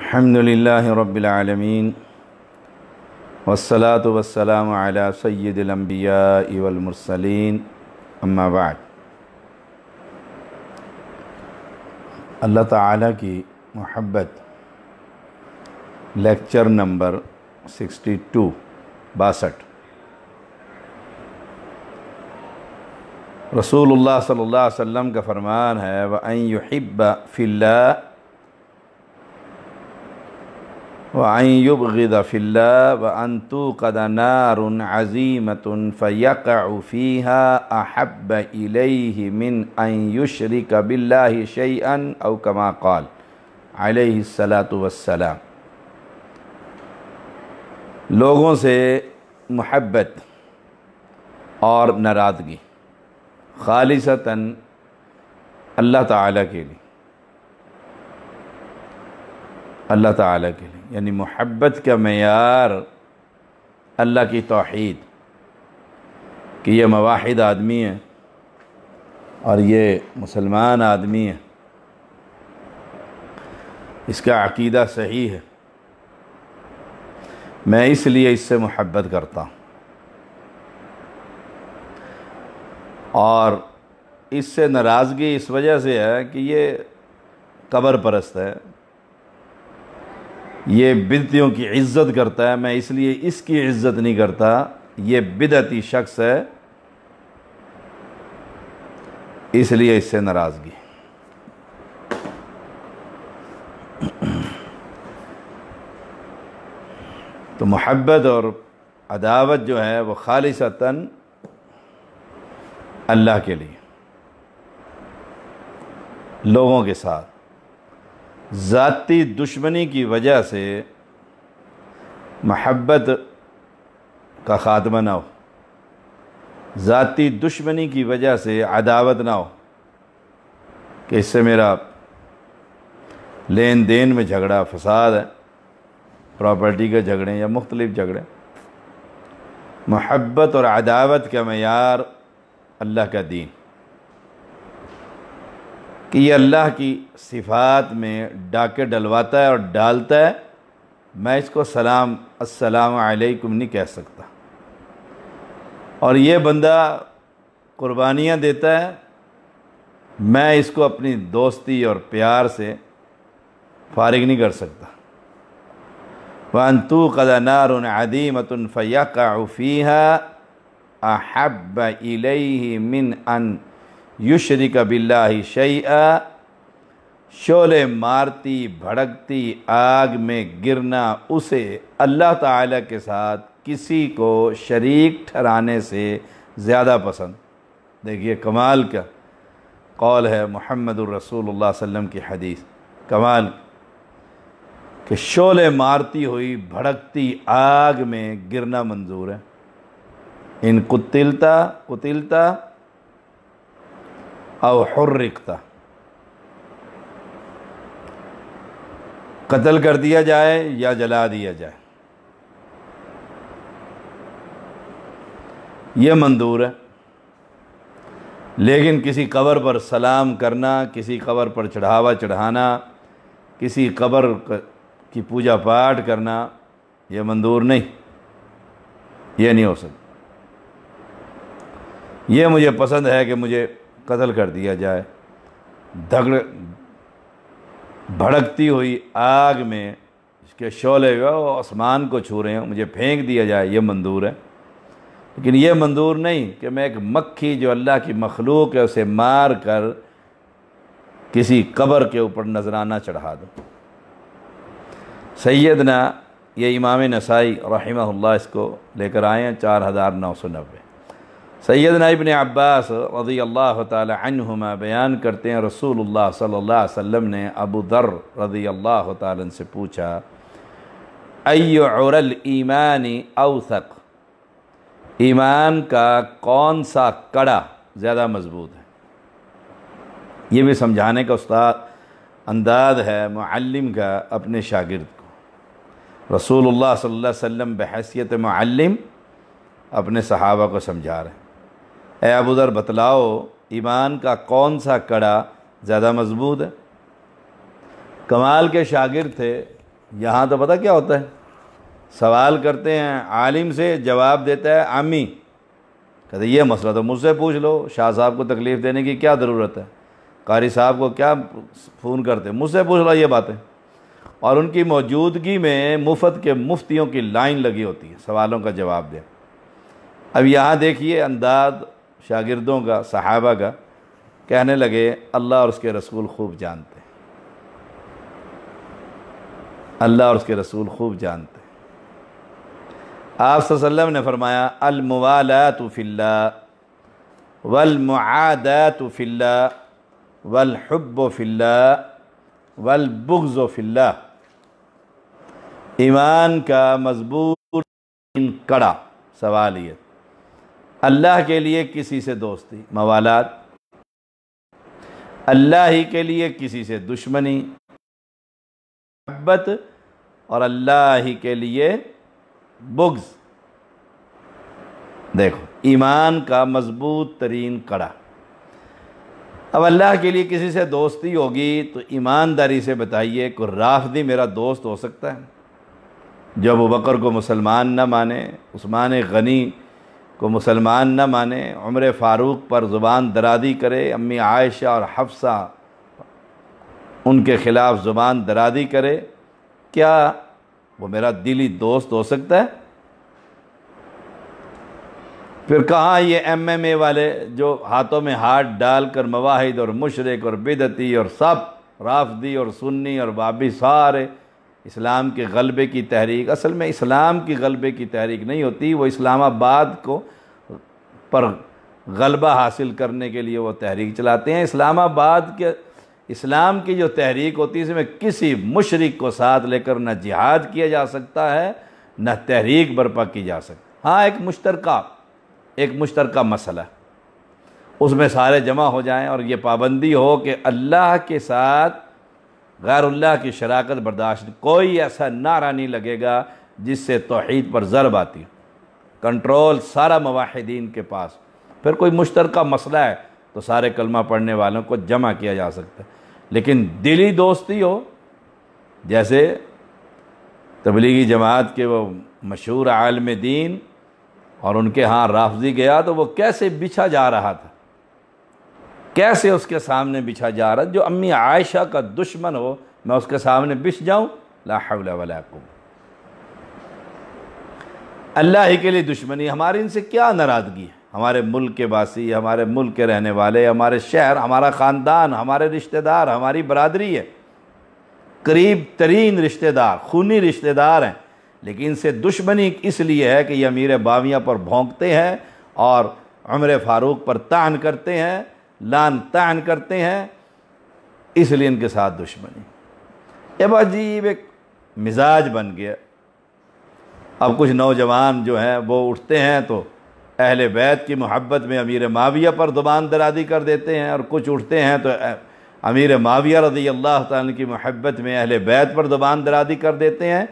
الحمد للہ رب العالمین والصلاة والسلام علی سید الانبیاء والمرسلین اما بعد۔ اللہ تعالیٰ کی محبت، لیکچر نمبر 62 رسول اللہ صلی اللہ علیہ وسلم کا فرمان ہے وَأَن يُحِبَّ فِي اللَّهِ وَأَن يُبْغِضَ فِي اللَّهِ وَأَن تُوقَدَ نَارٌ عَظِيمَةٌ فَيَقَعُ فِيهَا أَحَبَّ إِلَيْهِ مِنْ أَن يُشْرِكَ بِاللَّهِ شَيْئًا أَوْ كَمَا قَالَ علیہ الصلاۃ والسلام۔ لوگوں سے محبت اور ناراضگی خالصتاً اللہ تعالیٰ کے لیے، اللہ تعالیٰ کے لیے، یعنی محبت کا معیار اللہ کی توحید کہ یہ موحد آدمی ہے اور یہ مسلمان آدمی ہے، اس کا عقیدہ صحیح ہے، میں اس لیے اس سے محبت کرتا ہوں، اور اس سے ناراضگی اس وجہ سے ہے کہ یہ قبر پرست ہے، یہ بدعتیوں کی عزت کرتا ہے، میں اس لیے اس کی عزت نہیں کرتا، یہ بدعتی شخص ہے اس لیے اس سے ناراضگی۔ تو محبت اور عداوت جو ہے وہ خالصتاً اللہ کے لیے، لوگوں کے ساتھ ذاتی دشمنی کی وجہ سے محبت کا خاتمہ نہ ہو، ذاتی دشمنی کی وجہ سے عداوت نہ ہو کہ اس سے میرا لین دین میں جھگڑا فساد ہے، پراپرٹی کے جھگڑے یا مختلف جھگڑے۔ محبت اور عداوت کا معیار اللہ کا دین کہ یہ اللہ کی صفات میں ڈاکے ڈلواتا ہے اور ڈالتا ہے، میں اس کو السلام علیکم نہیں کہہ سکتا، اور یہ بندہ قربانیاں دیتا ہے، میں اس کو اپنی دوستی اور پیار سے فارغ نہیں کر سکتا۔ وَأَن تُوقَدَ نَارٌ عَظِيمَةٌ فَيَقَعُ فِيهَا أَحَبَّ إِلَيْهِ مِنْ أَن یشرک باللہ شیئا، شعلے مارتی بھڑکتی آگ میں گرنا اسے اللہ تعالیٰ کے ساتھ کسی کو شریک ٹھہرانے سے زیادہ پسند۔ دیکھیے کمال کا قول ہے محمد الرسول اللہ صلی اللہ علیہ وسلم کی حدیث، کمال کہ شعلے مارتی ہوئی بھڑکتی آگ میں گرنا منظور ہے۔ ان قتلتا او حرکتا، قتل کر دیا جائے یا جلا دیا جائے، یہ منظور ہے۔ لیکن کسی قبر پر سلام کرنا، کسی قبر پر چڑھاوا چڑھانا، کسی قبر کی پوجا پاٹ کرنا، یہ منظور نہیں، یہ نہیں ہو سکتا۔ یہ مجھے پسند ہے کہ مجھے قتل کر دیا جائے، بھڑکتی ہوئی آگ میں اس کے شعلے وہ آسمان کو چھو رہے ہوں، مجھے پھینک دیا جائے، یہ منظور ہے۔ لیکن یہ منظور نہیں کہ میں ایک مکھی جو اللہ کی مخلوق ہے اسے مار کر کسی قبر کے اوپر نذرانہ چڑھا دوں۔ سیدنا یہ امام نسائی رحمہ اللہ اس کو لے کر آئے ہیں 4990۔ سیدنا ابن عباس رضی اللہ تعالی عنہما بیان کرتے ہیں رسول اللہ صلی اللہ علیہ وسلم نے ابو ذر رضی اللہ تعالیٰ عنہ سے پوچھا ای عر الایمان اوثق، ایمان کا کون سا کڑا زیادہ مضبوط ہے؟ یہ بھی سمجھانے کا استاد انداز ہے معلم کا اپنے شاگرد کو۔ رسول اللہ صلی اللہ علیہ وسلم بحیثیت معلم اپنے صحابہ کو سمجھا رہے ہیں، اے ابو ذر بتلاؤ ایمان کا کون سا کڑا زیادہ مضبوط ہے؟ کمال کے شاگرد تھے، یہاں تو پتہ کیا ہوتا ہے، سوال کرتے ہیں عالم سے، جواب دیتا ہے عامی، کہتے یہ مسئلہ تو مجھ سے پوچھ لو، شاہ صاحب کو تکلیف دینے کی کیا ضرورت ہے، قاری صاحب کو کیا فون کرتے، مجھ سے پوچھ لو یہ باتیں۔ اور ان کی موجودگی میں مفت کے مفتیوں کی لائن لگی ہوتی ہے سوالوں کا جواب دیں۔ اب یہاں دیکھیے انداز شاگردوں کا، صحابہ کا، کہنے لگے اللہ اور اس کے رسول خوب جانتے ہیں، اللہ اور اس کے رسول خوب جانتے ہیں۔ آپ صلی اللہ علیہ وسلم نے فرمایا الموالات فی اللہ والمعادات فی اللہ والحب فی اللہ والبغض فی اللہ۔ ایمان کا مضبوط کڑا سوال یہ، اللہ کے لیے کسی سے دوستی موالات، اللہ ہی کے لیے کسی سے دشمنی محبت، اور اللہ ہی کے لیے بغض۔ دیکھو ایمان کا مضبوط ترین کڑا۔ اب اللہ کے لیے کسی سے دوستی ہوگی تو ایمانداری سے بتائیے کوئی رافضی میرا دوست ہو سکتا ہے جو ابو بکر کو مسلمان نہ مانے، عثمان غنی کو مسلمان نہ مانے، عمر فاروق پر زبان درازی کرے، امی عائشہ اور حفصہ ان کے خلاف زبان درازی کرے، کیا وہ میرا دلی دوست ہو سکتا ہے؟ پھر کہاں یہ ایم ایم اے والے جو ہاتھوں میں ہاتھ ڈال کر مواحد اور مشرک اور بدعتی اور سب رافضی اور سنی اور بابی سارے اسلام کے غلبے کی تحریک، اصل میں اسلام کی غلبے کی تحریک نہیں ہوتی، وہ اسلام آباد کو پر غلبہ حاصل کرنے کے لیے وہ تحریک چلاتے ہیں۔ اسلام آباد کے اسلام کی جو تحریک ہوتی ہے اس میں کسی مشرک کو ساتھ لے کر نہ جہاد کیا جا سکتا ہے نہ تحریک برپا کی جا سکتی۔ ہاں ایک مشترکہ مسئلہ، اس میں سارے جمع ہو جائیں اور یہ پابندی ہو کہ اللہ کے ساتھ غیر اللہ کی شراکت برداشت، کوئی ایسا نعرہ نہیں لگے گا جس سے توحید پر ضرب آتی، کنٹرول سارا موحدین کے پاس۔ پھر کوئی مشترکہ مسئلہ ہے تو سارے کلمہ پڑھنے والوں کو جمع کیا جا سکتا ہے، لیکن دلی دوستی ہو، جیسے تبلیغی جماعت کے وہ مشہور عالم دین اور ان کے ہاں رافضی گیا تو وہ کیسے بچھا جا رہا تھا، کیسے اس کے سامنے بچھا جا رہا، جو امی عائشہ کا دشمن ہو میں اس کے سامنے بچھ جاؤں، لا حول ولا قوت۔ اللہ ہی کے لیے دشمنی، ہماری ان سے کیا ناراضگی ہے، ہمارے ملک کے باسی، ہمارے ملک کے رہنے والے، ہمارے شہر، ہمارا خاندان، ہمارے رشتہ دار، ہماری برادری ہے، قریب ترین رشتہ دار، خونی رشتہ دار ہیں، لیکن ان سے دشمنی اس لیے ہے کہ یہ امیر باویہ پر بھونکتے ہیں اور عمر فاروق پر طعن کرتے ہیں، لعن طعن کرتے ہیں، اس لیے ان کے ساتھ دشمنی۔ اب عجیب ایک مزاج بن گیا۔ اب کچھ نوجوان جو ہیں وہ اٹھتے ہیں تو اہل بیت کی محبت میں امیر معاویہ پر زبان درازی کر دیتے ہیں، اور کچھ اٹھتے ہیں تو امیر معاویہ رضی اللہ تعالیٰ کی محبت میں اہل بیت پر زبان درازی کر دیتے ہیں۔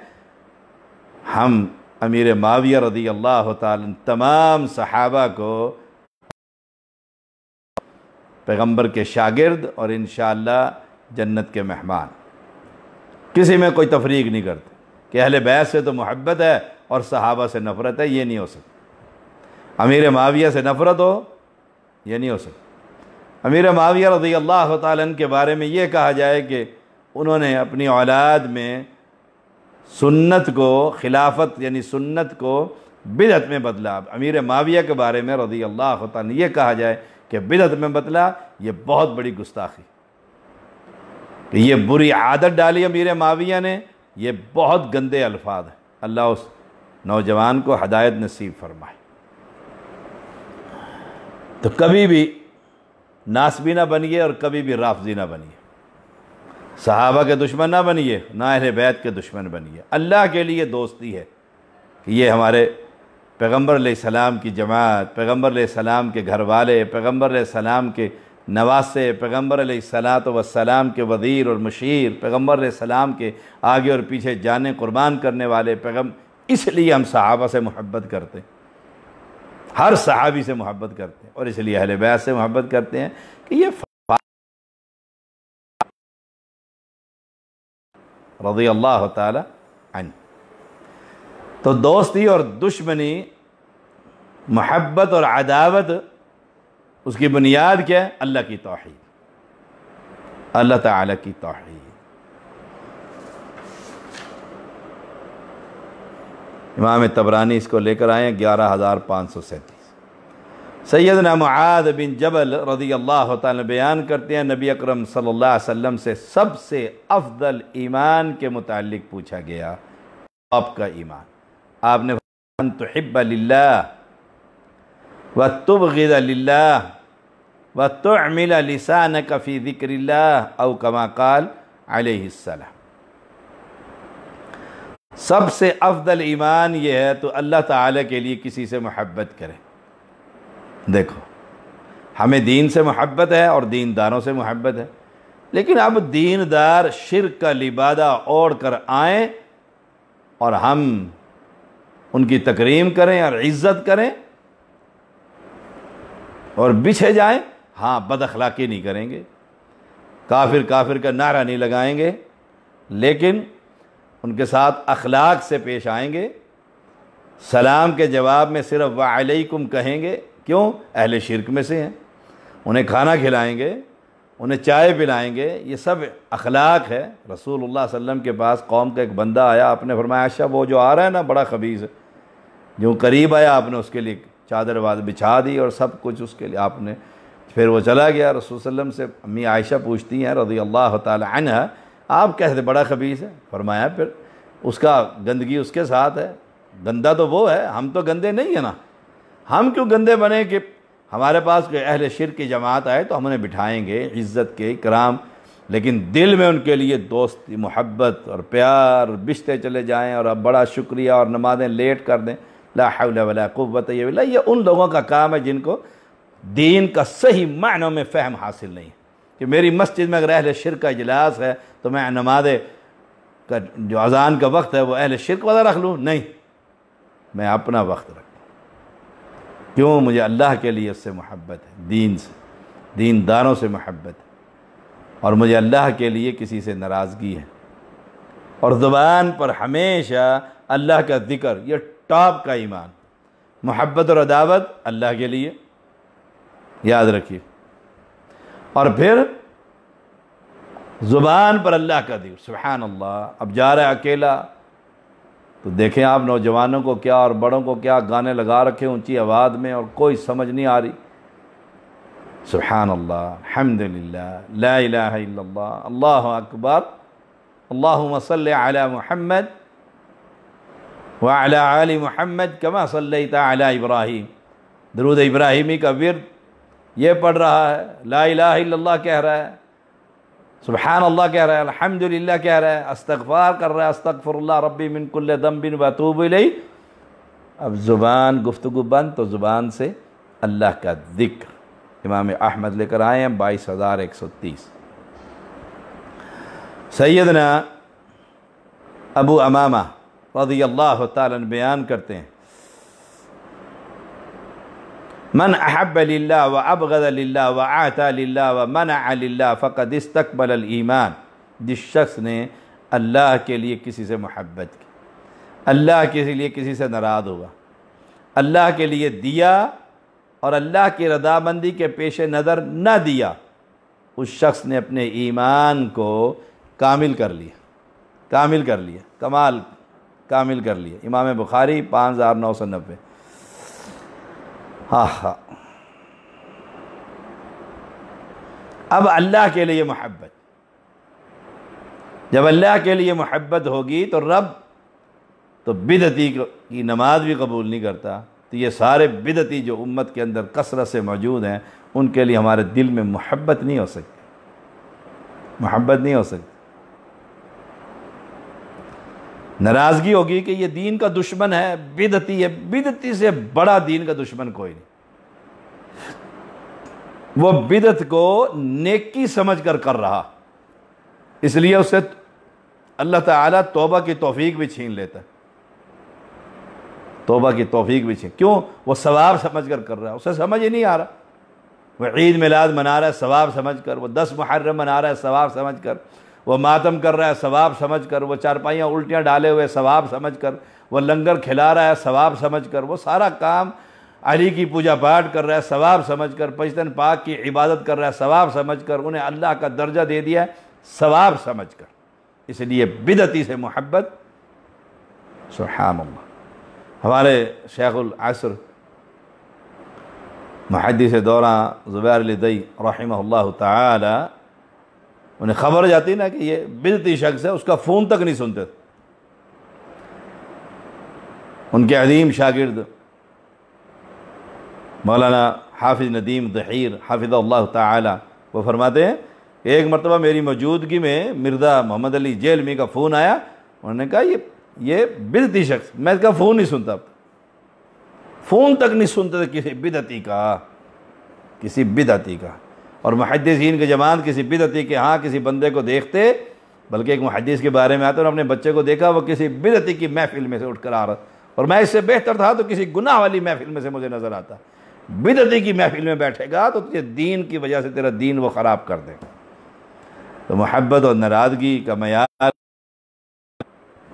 ہم امیر معاویہ رضی اللہ تعالیٰ تمام صحابہ کو پیغمبر کے شاگرد اور انشاءاللہ جنت کے مہمان، کسی میں کوئی تفریق نہیں کرتے کہ اہل بیت سے تو محبت ہے اور صحابہ سے نفرت ہے، یہ نہیں ہو سکتا۔ امیر معاویہ سے نفرت ہو، یہ نہیں ہو سکتا۔ امیر معاویہ رضی اللہ تعالیٰ عنہ کے بارے میں یہ کہا جائے کہ انہوں نے اپنی اولاد میں سنت کو، خلافت یعنی سنت کو بدعت میں بدلا۔ امیر معاویہ کے بارے میں رضی اللہ تعالیٰ عنہ یہ کہا جائے کہ بدعت میں بدلا، یہ بہت بڑی گستاخی، کہ یہ بری عادت ڈالی امیر معاویہ نے، یہ بہت گندے الفاظ ہیں۔ اللہ اس نوجوان کو ہدایت نصیب فرمائے۔ تو کبھی بھی ناسبی نہ بنیے اور کبھی بھی رافضی نہ بنیے، صحابہ کے دشمن نہ بنیے، نہ اہل بیت کے دشمن بنیے۔ اللہ کے لیے دوستی ہے کہ یہ ہمارے پیغمبر علیہ السلام کی جماعت، پیغمبر علیہ السلام کے گھر والے، پیغمبر علیہ السلام کے نواسے، پیغمبر علیہ السلام کے وزیر اور مشیر، پیغمبر علیہ السلام کے آگے اور پیچھے جانیں قربان کرنے والے اس لیے ہم صحابہ سے محبت کرتے ہیں، ہر صحابی سے محبت کرتے ہیں، اور اس لیے اہل بیت سے محبت کرتے ہیں کہ یہ رضی اللہ تعالی عنہ۔ تو دوستی اور دشمنی، محبت اور عداوت، اس کی بنیاد کیا ہے؟ اللہ کی توحید، اللہ تعالیٰ کی توحید۔ امام طبرانی اس کو لے کر آئے ہیں 11537۔ سیدنا معاذ بن جبل رضی اللہ تعالیٰ بیان کرتے ہیں، نبی اکرم صلی اللہ علیہ وسلم سے سب سے افضل ایمان کے متعلق پوچھا گیا، آپ کا ایمان؟ آپ نے فرمایا ان تحب للہ وتبغض للہ وتعمل لسانک فی ذکر اللہ، او کما قال علیہ السلام۔ سب سے افضل ایمان یہ ہے تو اللہ تعالیٰ کے لیے کسی سے محبت کرے۔ دیکھو، ہمیں دین سے محبت ہے اور دینداروں سے محبت ہے، لیکن اب دیندار شرک کا لبادہ اوڑھ کر آئیں اور ہم ان کی تکریم کریں اور عزت کریں اور بچھے جائیں؟ ہاں، بد اخلاقی نہیں کریں گے، کافر کافر کا نعرہ نہیں لگائیں گے، لیکن ان کے ساتھ اخلاق سے پیش آئیں گے۔ سلام کے جواب میں صرف وعلیکم کہیں گے، کیوں؟ اہل شرک میں سے ہیں، انہیں کھانا کھلائیں گے، انہیں چائے پلائیں گے، یہ سب اخلاق ہے۔ رسول اللہ صلی اللہ علیہ وسلم کے پاس قوم کا ایک بندہ آیا، آپ نے فرمایا عائشہ وہ جو آ رہا ہے نا بڑا خبیث ہے۔ جو قریب آیا آپ نے اس کے لیے چادر بچھا دی اور سب کچھ اس کے لیے آپ نے، پھر وہ چلا گیا۔ رسول صلی اللہ علیہ وسلم سے امی عائشہ پوچھتی ہیں رضی اللہ تعالی عنہ، آپ کہتے بڑا خبیث ہے؟ فرمایا پھر اس کا گندگی اس کے ساتھ ہے، گندہ تو وہ ہے، ہم تو گندے نہیں ہیں نا، ہم کیوں گندے بنے کہ ہمارے پاس کوئی اہل شرک کی جماعت آئے تو ہم انہیں بٹھائیں گے، عزت کے اکرام، لیکن دل میں ان کے لیے دوستی، محبت اور پیار بچھتے چلے جائیں اور اب بڑا شکریہ اور نمازیں لیٹ کر دیں، لا حول ولا قوت الا باللہ۔ یہ ان لوگوں کا کام ہے جن کو دین کا صحیح معنوں میں فہم حاصل نہیں ہے، کہ میری مسجد میں اگر اہل شرک کا اجلاس ہے تو میں نماز کا جو اذان کا وقت ہے وہ اہل شرک والا رکھ لوں؟ نہیں، میں اپنا وقت رکھوں۔ کیوں؟ مجھے اللہ کے لیے اس سے محبت ہے، دین سے، دینداروں سے محبت ہے، اور مجھے اللہ کے لیے کسی سے ناراضگی ہے۔ اور زبان پر ہمیشہ اللہ کا ذکر، یہ ٹاپ کا ایمان۔ محبت اور عداوت اللہ کے لیے، یاد رکھیے۔ اور پھر زبان پر اللہ کا ذکر، سبحان اللہ۔ اب جا رہا ہے اکیلا تو دیکھیں آپ نوجوانوں کو کیا اور بڑوں کو کیا گانے لگا رکھے اونچی آواز میں اور کوئی سمجھ نہیں آ رہی۔ سبحان اللہ، الحمدللہ، لا الہ الا اللہ، اللہ اکبر، اللہم صلی علی محمد وعلی آل محمد کما صلیت علی ابراہیم۔ درود ابراہیمی کا ورد یہ پڑھ رہا ہے، لا الہ الا اللہ کہہ رہا ہے، سبحان اللہ کہہ رہا ہے، الحمدللہ کہہ رہا ہے، استغفار کر رہا ہے، استغفر اللہ ربی من کل ذنب واتوب الیہ۔ اب زبان گفتگو بند تو زبان سے اللہ کا ذکر۔ امام احمد لے کر آئے ہیں 22130۔ سیدنا ابو امامہ رضی اللہ تعالیٰ عنہ بیان کرتے ہیں، من احب للہ وابغض للہ واعطى للہ ومنع للہ فقد استقبل الایمان۔ جس شخص نے اللہ کے لیے کسی سے محبت کی، اللہ کے لیے کسی سے ناراض ہوا، اللہ کے لیے دیا اور اللہ کی رضامندی کے پیش نظر نہ دیا، اس شخص نے اپنے ایمان کو کامل کر لیا، کامل کر لیا۔ امام بخاری 5990۔ ہاں، اب اللہ کے لیے محبت، جب اللہ کے لیے محبت ہوگی تو رب تو بدعتی کی نماز بھی قبول نہیں کرتا، تو یہ سارے بدعتی جو امت کے اندر کثرت سے موجود ہیں ان کے لیے ہمارے دل میں محبت نہیں ہو سکتی، ناراضگی ہوگی کہ یہ دین کا دشمن ہے، بدعتی ہے، بدعتی سے بڑا دین کا دشمن کوئی نہیں۔ وہ بدعت کو نیکی سمجھ کر رہا، اس لیے اسے اللہ تعالیٰ توبہ کی توفیق بھی چھین لیتا ہے، کیوں؟ وہ ثواب سمجھ کر رہا ہے، اسے سمجھ ہی نہیں آ رہا۔ وہ عید میلاد منا رہا ہے ثواب سمجھ کر، وہ 10 محرم منا رہا ہے ثواب سمجھ کر، وہ ماتم کر رہا ہے ثواب سمجھ کر، وہ چارپائیاں الٹیاں ڈالے ہوئے ثواب سمجھ کر، وہ لنگر کھلا رہا ہے ثواب سمجھ کر، وہ سارا کام علی کی پوجا پاٹ کر رہا ہے ثواب سمجھ کر، پشتن پاک کی عبادت کر رہا ہے ثواب سمجھ کر، انہیں اللہ کا درجہ دے دیا ہے ثواب سمجھ کر۔ اس لیے بدعتی سے محبت، سبحان اللہ۔ ہمارے شیخ العصر محدث دورہ زبیر علی دئی رحمہ اللہ تعالی، انہیں خبر جاتی نا کہ یہ بدعتی شخص ہے، اس کا فون تک نہیں سنتے۔ ان کے عظیم شاگرد مولانا حافظ ندیم ظہیر حافظ اللہ تعالی، وہ فرماتے ہیں کہ ایک مرتبہ میری موجودگی میں مرزا محمد علی جیلمی کا فون آیا، انہوں نے کہا یہ بدعتی شخص، میں اس کا فون نہیں سنتا، فون تک نہیں سنتے تھے کسی بدعتی کا۔ اور محدثین کے جماعت کسی بدعتی کے ہاں کسی بندے کو دیکھتے، بلکہ ایک محدث کے بارے میں آتا ہے، انہوں نے اپنے بچے کو دیکھا وہ کسی بدعتی کی محفل میں سے اٹھ کر آ رہا، اور میں اس سے بہتر تھا تو کسی گناہ والی محفل میں سے مجھے نظر آتا۔ بدعتی کی محفل میں بیٹھے گا تو تجھے دین کی وجہ سے تیرا دین وہ خراب کر دے گا۔ تو محبت اور ناراضگی کا معیار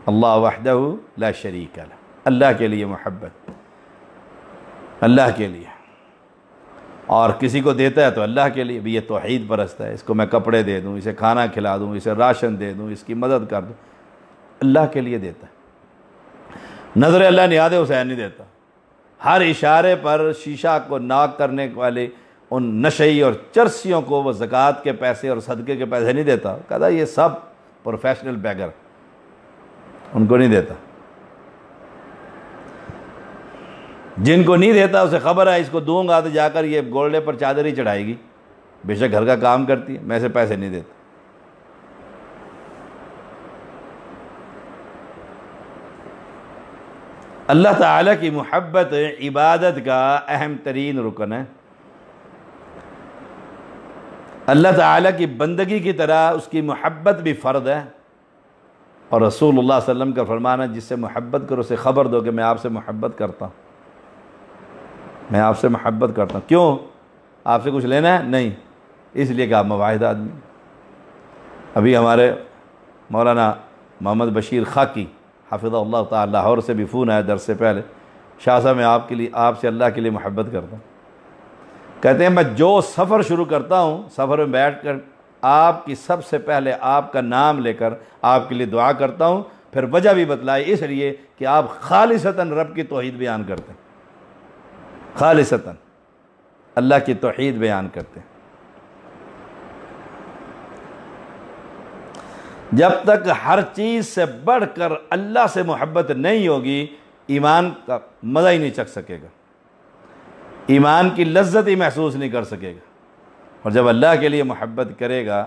اللہ وحدہ لا شریک لہ، اللہ کے لیے محبت، اللہ کے لیے، اور کسی کو دیتا ہے تو اللہ کے لیے بھی، یہ توحید پرست ہے، اس کو میں کپڑے دے دوں، اسے کھانا کھلا دوں، اسے راشن دے دوں، اس کی مدد کر دوں، اللہ کے لیے دیتا ہے۔ نظر اللہ نیاز حسین نہیں دیتا، ہر اشارے پر شیشہ کو ناک کرنے والے ان نشئی اور چرسیوں کو وہ زکوٰۃ کے پیسے اور صدقے کے پیسے نہیں دیتا، کہتا یہ سب پروفیشنل بیگر، ان کو نہیں دیتا۔ جن کو نہیں دیتا اسے خبر ہے اس کو دوں گا تو جا کر یہ گولڈے پر چادر ہی چڑھائے گی، بے شک گھر کا کام کرتی ہے، میں اسے پیسے نہیں دیتا۔ اللہ تعالیٰ کی محبت عبادت کا اہم ترین رکن ہے۔ اللہ تعالیٰ کی بندگی کی طرح اس کی محبت بھی فرض ہے، اور رسول اللہ صلی اللہ علیہ وسلم کا فرمانا جس سے محبت کرو اسے خبر دو کہ میں آپ سے محبت کرتا ہوں، میں آپ سے محبت کرتا ہوں۔ کیوں؟ آپ سے کچھ لینا ہے؟ نہیں، اس لیے کہ آپ مواحد آدمی۔ ابھی ہمارے مولانا محمد بشیر خاکی حافظہ اللہ تعالی لاہور سے بھی فون آیا درس سے پہلے، شاہ صاحب میں آپ سے اللہ کے لیے محبت کرتا ہوں۔ کہتے ہیں میں جو سفر شروع کرتا ہوں، سفر میں بیٹھ کر آپ کی سب سے پہلے آپ کا نام لے کر آپ کے لیے دعا کرتا ہوں، پھر وجہ بھی بتلائی، اس لیے کہ آپ خالصتاً رب کی توحید بیان کرتے ہیں، خالصتاً اللہ کی توحید بیان کرتے ہیں۔ جب تک ہر چیز سے بڑھ کر اللہ سے محبت نہیں ہوگی، ایمان کا مزہ ہی نہیں چکھ سکے گا، ایمان کی لذت ہی محسوس نہیں کر سکے گا۔ اور جب اللہ کے لیے محبت کرے گا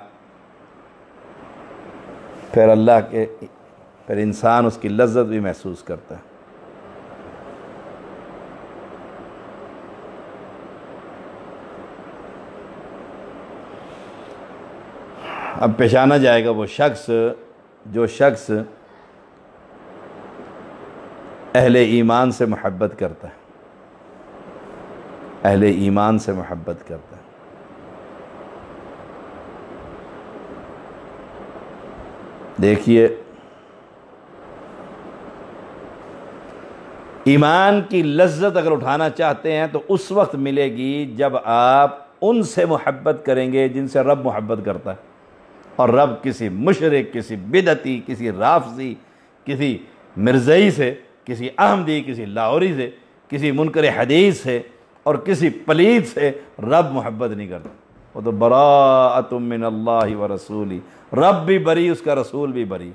پھر انسان اس کی لذت بھی محسوس کرتا ہے۔ اب پہچانا جائے گا وہ شخص جو شخص اہل ایمان سے محبت کرتا ہے، اہل ایمان سے محبت کرتا ہے۔ دیکھیے ایمان کی لذت اگر اٹھانا چاہتے ہیں تو اس وقت ملے گی جب آپ ان سے محبت کریں گے جن سے رب محبت کرتا ہے، اور رب کسی مشرک، کسی بدعتی، کسی رافضی، کسی مرزئی سے، کسی احمدی، کسی لاہوری سے، کسی منکر حدیث سے اور کسی پلید سے رب محبت نہیں کرتا۔ وہ تو براءۃ من اللہ ورسولہ، رب بھی بری، اس کا رسول بھی بری،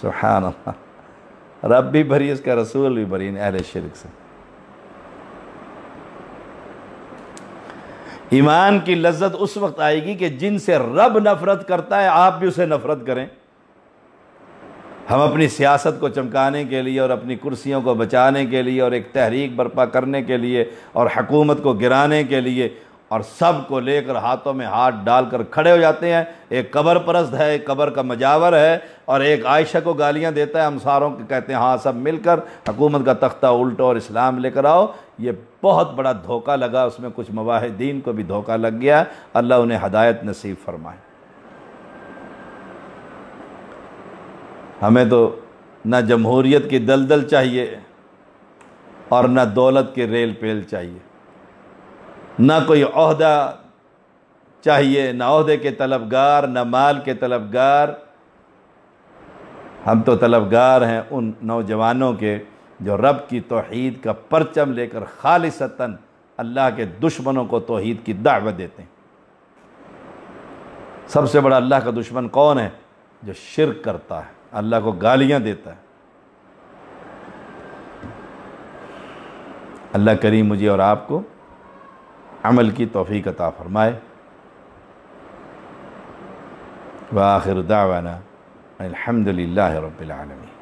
سبحان اللہ، رب بھی بری، اس کا رسول بھی بری اہل شرک سے۔ ایمان کی لذت اس وقت آئے گی کہ جن سے رب نفرت کرتا ہے آپ بھی اسے نفرت کریں۔ ہم اپنی سیاست کو چمکانے کے لیے اور اپنی کرسیوں کو بچانے کے لیے اور ایک تحریک برپا کرنے کے لیے اور حکومت کو گرانے کے لیے اور سب کو لے کر ہاتھوں میں ہاتھ ڈال کر کھڑے ہو جاتے ہیں۔ ایک قبر پرست ہے، ایک قبر کا مجاور ہے، اور ایک عائشہ کو گالیاں دیتا ہے، امساروں کے کہتے ہیں ہاں سب مل کر حکومت کا تختہ الٹو اور اسلام لے کر آؤ۔ یہ بہت بڑا دھوکہ لگا، اس میں کچھ مواحدین کو بھی دھوکہ لگ گیا، اللہ انہیں ہدایت نصیب فرمائے۔ ہمیں تو نہ جمہوریت کی دلدل چاہیے اور نہ دولت کے ریل پیل چاہیے، نہ کوئی عہدہ چاہیے، نہ عہدے کے طلبگار، نہ مال کے طلبگار۔ ہم تو طلبگار ہیں ان نوجوانوں کے جو رب کی توحید کا پرچم لے کر خالصتاً اللہ کے دشمنوں کو توحید کی دعوت دیتے ہیں۔ سب سے بڑا اللہ کا دشمن کون ہے؟ جو شرک کرتا ہے، اللہ کو گالیاں دیتا ہے۔ اللہ کریم مجھے اور آپ کو عمل کی توفیق عطا فرمائے۔ وآخر دعوانا الحمد للہ رب العالمین۔